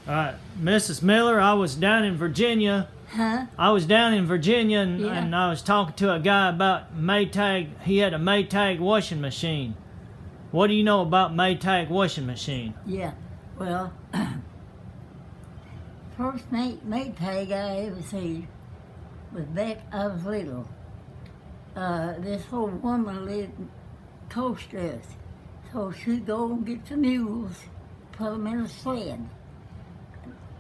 All right, Mrs. Miller, I was down in Virginia. Huh? I was down in Virginia and, Yeah. and I was talking to a guy about Maytag. He had a Maytag washing machine. What do you know about Maytag washing machine? Yeah. Well, first Maytag I ever seen was back I was little. This old woman lived coast us. So she'd go and get the mules, put them in a sled.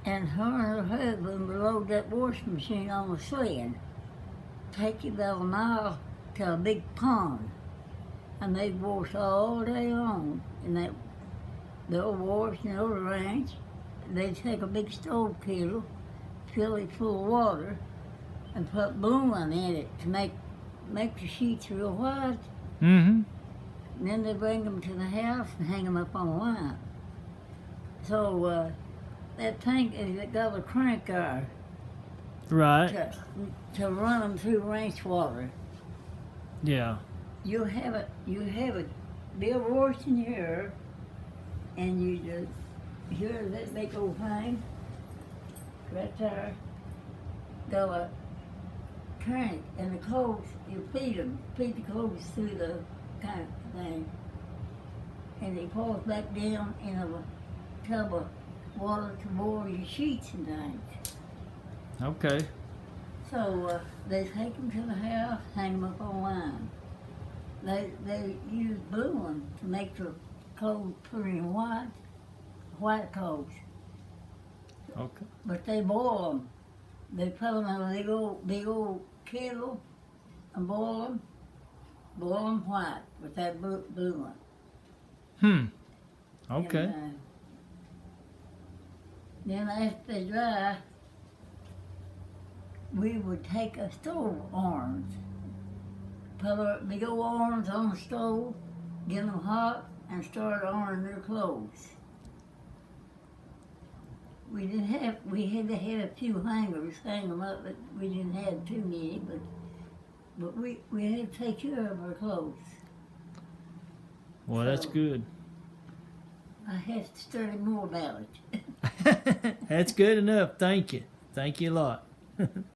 And her and her husband would load that washing machine on the sled, take it about a mile to a big pond. And they'd wash all day long. And they'll wash in the ranch. They'd take a big stove kettle, fill it full of water, and put bluing in it to make the sheets real white. Mm-hmm. And then they bring them to the house and hang them up on a line. So that tank has got a crank there Right. to run them through ranch water. Yeah. You have it bill washing here, and you just hear that big old thing right there. Got a crank, and the clothes you feed the clothes through the kind of thing, and it falls back down in a tub of water to boil your sheets and things. Okay. So they take them to the house, hang them up on line. They use bluing to make the clothes pretty white clothes. Okay. But they boil them. They put them in a big old kettle and boil them white with that bluing. Okay. And, then after they dry, we would take a stove orange, put a big old orange on the stove, get them hot, and start ironing their clothes. We had to have a few hangers, hang them up, but we didn't have too many, but we had to take care of our clothes. Well, that's So- good. I had to study more about it. That's good enough. Thank you. Thank you a lot.